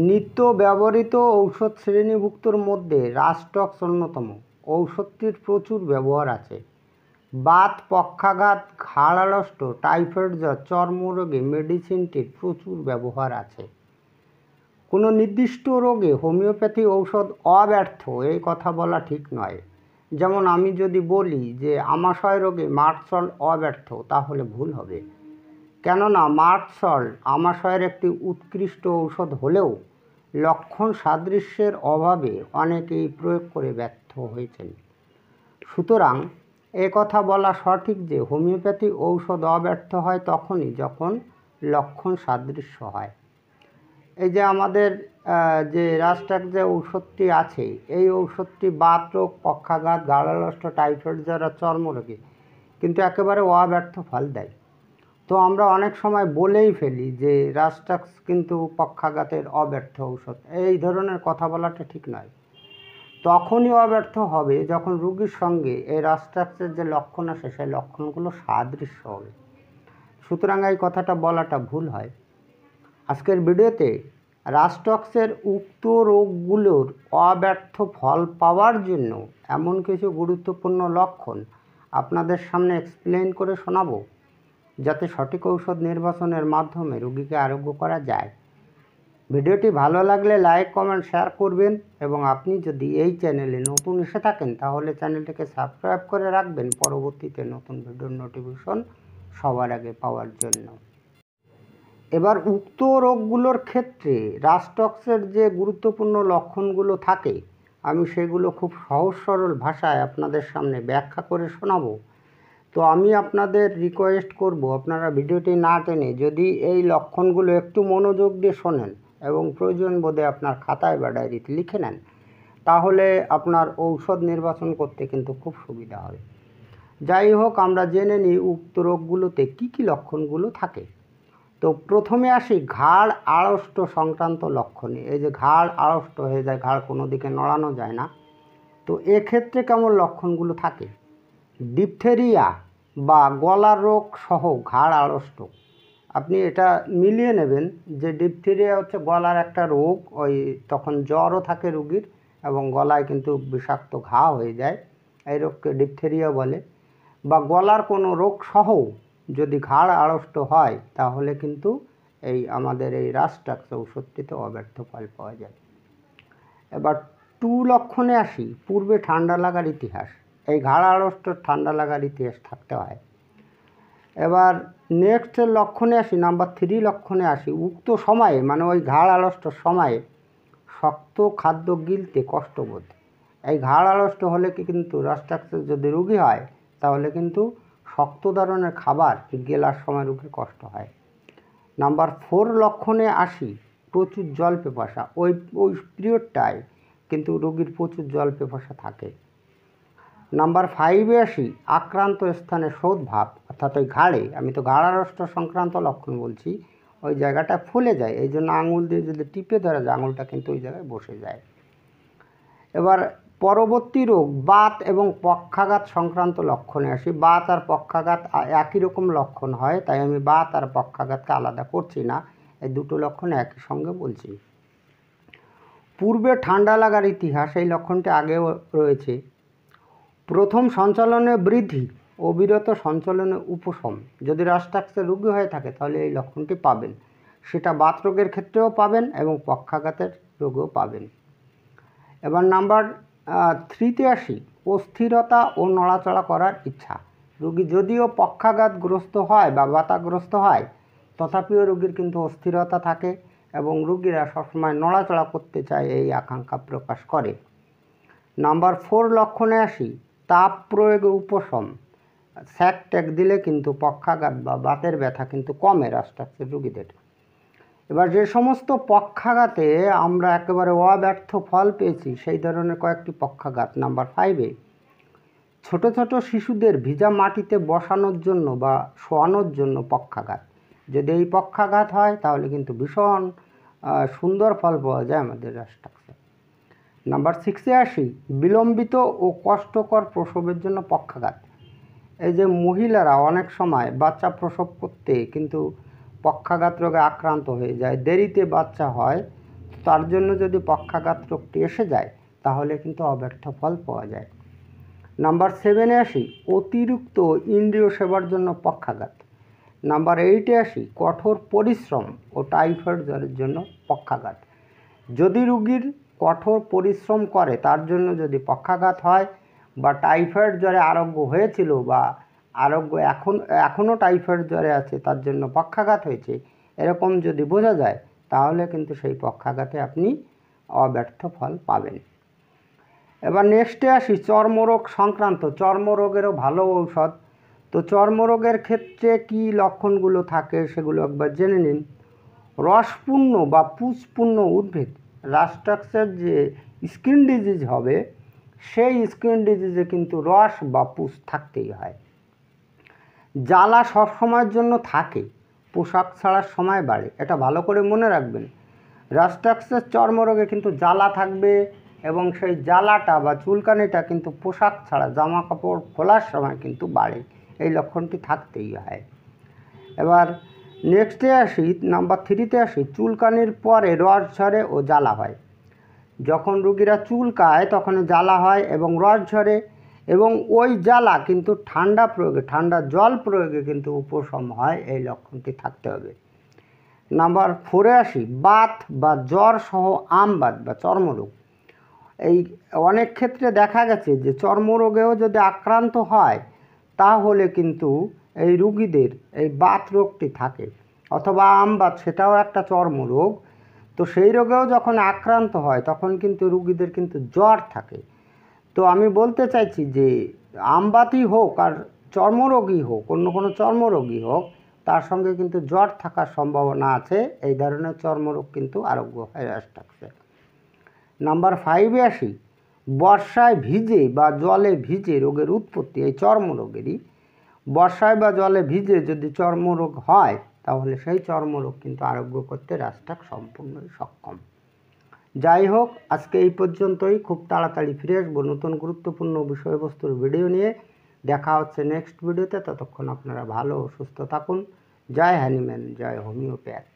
নিত্য ব্যবহৃত ঔষধ শ্রেণীভুক্তর মধ্যে রাস্টক্স অন্যতম। ঔষধটির প্রচুর ব্যবহার আছে। বাত, পক্ষাঘাত, ঘাড় আড়ষ্ট, টাইফয়েড জ্বর, চর্মরোগে মেডিসিনটির প্রচুর ব্যবহার আছে। কোনো নির্দিষ্ট রোগে হোমিওপ্যাথি ঔষধ অব্যর্থ এই কথা বলা ঠিক নয়। যেমন আমি যদি বলি যে আমাশয় রোগে মার্টসল অব্যর্থ, তাহলে ভুল হবে। কেননা মার্টসল আমাশয়ের একটি উৎকৃষ্ট ঔষধ হলেও লক্ষণ সাদৃশ্যের অভাবে অনেকেই প্রয়োগ করে ব্যর্থ হয়েছেন। সুতরাং কথা বলা সঠিক যে হোমিওপ্যাথি ঔষধ অব্যর্থ হয় তখনই যখন লক্ষণ সাদৃশ্য হয়। এই যে আমাদের যে রাস্টক্স যে ঔষধটি আছে, এই ঔষধটি বাত রোগ, পক্ষাঘাত, ঘাড় আড়ষ্ট, টাইফয়েড জ্বর আর চর্মরোগে কিন্তু একেবারে অব্যর্থ ফল দেয়। তো আমরা অনেক সময় বলেই ফেলি যে রাস্টক্স কিন্তু পক্ষাঘাতের অব্যর্থ ঔষধ। এই ধরনের কথা বলাটা ঠিক নয়। তখনই অব্যর্থ হবে যখন রোগীর সঙ্গে এই রাস্টক্সের যে লক্ষণ আসে সেই লক্ষণগুলো সাদৃশ্য হবে। সুতরাং এই কথাটা বলাটা ভুল হয়। আজকের ভিডিওতে রাস্টক্সের উক্ত রোগগুলোর অব্যর্থ ফল পাওয়ার জন্য এমন কিছু গুরুত্বপূর্ণ লক্ষণ আপনাদের সামনে এক্সপ্লেন করে শোনাবো, যাতে সঠিক ঔষধ নির্বাচনের মাধ্যমে রোগীকে আরোগ্য করা যায়। ভিডিওটি ভালো লাগলে লাইক, কমেন্ট, শেয়ার করবেন এবং আপনি যদি এই চ্যানেলে নতুন এসে থাকেন তাহলে চ্যানেলটিকে সাবস্ক্রাইব করে রাখবেন পরবর্তীতে নতুন ভিডিওর নোটিফিকেশন সবার আগে পাওয়ার জন্য। এবার উক্ত রোগগুলোর ক্ষেত্রে রাস্টক্সের যে গুরুত্বপূর্ণ লক্ষণগুলো থাকে আমি সেগুলো খুব সহজ সরল ভাষায় আপনাদের সামনে ব্যাখ্যা করে শোনাবো। তো আমি আপনাদের রিকোয়েস্ট করব আপনারা ভিডিওটি না টেনে যদি এই লক্ষণগুলো একটু মনোযোগ দিয়ে শোনেন এবং প্রয়োজন বোধে আপনার খাতায় বা ডায়েরিতে লিখে নেন, তাহলে আপনার ঔষধ নির্বাচন করতে কিন্তু খুব সুবিধা হবে। যাই হোক, আমরা জেনে নিই উক্ত রোগগুলোতে কী কী লক্ষণগুলো থাকে। তো প্রথমে আসি ঘাড় আড়ষ্ট সংক্রান্ত লক্ষণে। এই যে ঘাড় আড়ষ্ট হয়ে যায়, ঘাড় কোনো দিকে নড়ানো যায় না, তো এক্ষেত্রে কেমন লক্ষণগুলো থাকে? ডিপথেরিয়া বা গলার রোগ সহ ঘাড় আড়ষ্ট। আপনি এটা মিলিয়ে নেবেন যে ডিপথেরিয়া হচ্ছে গলার একটা রোগ, তখন জ্বরও থাকে রোগীর এবং গলায় কিন্তু বিষাক্ত ঘা হয়ে যায়, এই রোগকে ডিপথেরিয়া বলে। বা গলার কোনো রোগ সহ যদি ঘাড় আড়ষ্ট হয় তাহলে কিন্তু আমাদের এই রাস্টক্স ঔষধটিতে অব্যর্থ ফল পাওয়া যায়। এবার লক্ষণে আসি। পূর্বে ঠান্ডা লাগার ইতিহাস। এই ঘাড় আড়ষ্ট ঠান্ডা লাগার ইতিহাস থাকতে হয়। এবার নেক্সটের লক্ষণে আসি, নাম্বার 3 লক্ষণে আসি। উক্ত সময়ে মানে ওই ঘাড় আড়ষ্টর সময়ে শক্ত খাদ্য গিলতে কষ্টবোধ। এই ঘাড় আড়ষ্ট হলে কিন্তু রাস্টক্সের যদি রোগী হয় তাহলে কিন্তু শক্ত ধরনের খাবার গেলার সময় রোগীর কষ্ট হয়। নাম্বার 4 লক্ষণে আসি। প্রচুর জল পিপাসা। ওই পিরিয়ডটায় কিন্তু রোগীর প্রচুর জল পিপাসা থাকে। নাম্বার 5 আসি। আক্রান্ত স্থানে শোধ ভাব, অর্থাৎ ওই ঘাড়ে, আমি তো ঘাড় আড়ষ্ট সংক্রান্ত লক্ষণ বলছি, ওই জায়গাটা ফুলে যায়, এই জন্য আঙুল দিয়ে যদি টিপে ধরা যায় আঙুলটা কিন্তু ওই জায়গায় বসে যায়। এবার পরবর্তী রোগ বাত এবং পক্ষাঘাত সংক্রান্ত লক্ষণে আসি। বাত আর পক্ষাঘাত একই রকম লক্ষণ হয়, তাই আমি বাত আর পক্ষাঘাতকে আলাদা করছি না, এই দুটো লক্ষণ একই সঙ্গে বলছি। পূর্বে ঠান্ডা লাগার ইতিহাস, এই লক্ষণটি আগেও রয়েছে। প্রথম সঞ্চালনে বৃদ্ধি, অবিরত সঞ্চালনে উপশম। যদি রাস্টক্সের রোগী হয়ে থাকে তাহলে এই লক্ষণটি পাবেন, সেটা বাত রোগের ক্ষেত্রেও পাবেন এবং পক্ষাঘাতের রোগেও পাবেন। এবার নাম্বার 3 আসি। অস্থিরতা ও নড়াচড়া করার ইচ্ছা। রোগী যদিও পক্ষাঘাতগ্রস্ত হয় বা বাতাগ্রস্ত হয় তথাপিও রোগীর কিন্তু অস্থিরতা থাকে এবং রোগীরা সবসময় নড়াচড়া করতে চায়, এই আকাঙ্ক্ষা প্রকাশ করে। নাম্বার 4 লক্ষণে আসি। তাপ প্রয়োগে উপশম। স্যাক ট্যাক দিলে কিন্তু পক্ষাঘাত বা বাতের ব্যথা কিন্তু কমে রাস্টক্সের রোগীদের। এবার যে সমস্ত পক্ষাঘাতে আমরা একেবারে অব্যর্থ ফল পেয়েছি সেই ধরনের কয়েকটি পক্ষাঘাত। নাম্বার 5 ছোট ছোট শিশুদের ভিজা মাটিতে বসানোর জন্য বা শোয়ানোর জন্য পক্ষাঘাত। যদি এই পক্ষাঘাত হয় তাহলে কিন্তু ভীষণ সুন্দর ফল পাওয়া যায় আমাদের রাস্টক্সে। নাম্বার 6 আসি। বিলম্বিত ও কষ্টকর প্রসবের জন্য পক্ষাঘাত। এই যে মহিলারা অনেক সময় বাচ্চা প্রসব করতে কিন্তু পক্ষাঘাত রোগে আক্রান্ত হয়ে যায়, দেরিতে বাচ্চা হয়, তার জন্য যদি পক্ষাঘাত রোগটি এসে যায় তাহলে কিন্তু অব্যর্থ ফল পাওয়া যায়। নাম্বার 7-এ আসি, অতিরিক্ত ইন্দ্রিয় সেবার জন্য পক্ষাঘাত। নাম্বার 8-এ আসি, কঠোর পরিশ্রম ও টাইফয়েড জ্বরের জন্য পক্ষাঘাত। যদি রুগীর কঠোর পরিশ্রম করে তার জন্য যদি পক্ষাঘাত হয়, বা টাইফয়েড জ্বরে আরোগ্য হয়েছিল বা আরোগ্য এখনও টাইফয়েড জ্বরে আছে তার জন্য পক্ষাঘাত হয়েছে, এরকম যদি বোঝা যায় তাহলে কিন্তু সেই পক্ষাঘাতে আপনি অব্যর্থ ফল পাবেন। এবার নেক্সটে আসি চর্মরোগ সংক্রান্ত। চর্মরোগেরও ভালো ঔষধ। তো চর্মরোগের ক্ষেত্রে কি লক্ষণগুলো থাকে সেগুলো একবার জেনে নিন। রসপূর্ণ বা পুষ্পূর্ণ উদ্ভিদ, রাস্টাক্সের যে স্কিন ডিজিজ হবে সেই স্কিন ডিজিজে কিন্তু রস বা পুষ থাকতেই হয়। জ্বালা সবসময়ের জন্য থাকে, পোশাক ছাড়ার সময় বাড়ে, এটা ভালো করে মনে রাখবেন। রাস্টাক্সের চর্মরোগে কিন্তু জ্বালা থাকবে এবং সেই জ্বালাটা বা চুলকানিটা কিন্তু পোশাক ছাড়া জামা কাপড় খোলার সময় কিন্তু বাড়ে, এই লক্ষণটি থাকতেই হয়। এবার নেক্সটে আসি, নাম্বার 3-তে আসি, চুলকানির পরে রস ঝরে ও জ্বালা হয়। যখন রুগীরা চুলকায় তখন জ্বালা হয় এবং রস ঝরে, এবং ওই জ্বালা কিন্তু ঠান্ডা প্রয়োগে, ঠান্ডা জল প্রয়োগে কিন্তু উপশম হয়, এই লক্ষণটি থাকতে হবে। নাম্বার 4-এ আসি, বাত বা জ্বর সহ আমবাত বা চর্মরোগ। এই অনেক ক্ষেত্রে দেখা গেছে যে চর্মরোগেও যদি আক্রান্ত হয় তাহলে কিন্তু এই রুগীদের এই বাত রোগটি থাকে, অথবা আমবাত, সেটাও একটা চর্মরোগ। তো সেই রোগেও যখন আক্রান্ত হয় তখন কিন্তু রুগীদের কিন্তু জ্বর থাকে। তো আমি বলতে চাইছি যে আমবাতই হোক আর চর্মরোগই হোক, অন্য কোনো চর্মরোগই হোক, তার সঙ্গে কিন্তু জ্বর থাকার সম্ভাবনা আছে। এই ধরনের চর্মরোগ কিন্তু আরোগ্য হয় রাস্টাক্সে। নাম্বার 5-এ আসি, বর্ষায় ভিজে বা জলে ভিজে রোগের উৎপত্তি। এই চর্মরোগেরই বর্ষায় বা জলে ভিজে যদি চর্মরোগ হয় তাহলে সেই চর্মরোগ কিন্তু আরোগ্য করতে রাস্টাক্স সম্পূর্ণই সক্ষম। যাই হোক, আজকে এই পর্যন্তই। খুব তাড়াতাড়ি ফিরে আসবো নতুন গুরুত্বপূর্ণ বিষয়বস্তুর ভিডিও নিয়ে। দেখা হচ্ছে নেক্সট ভিডিওতে। ততক্ষণ আপনারা ভালো ও সুস্থ থাকুন। জয় হ্যানিম্যান, জয় হোমিওপ্যাথ।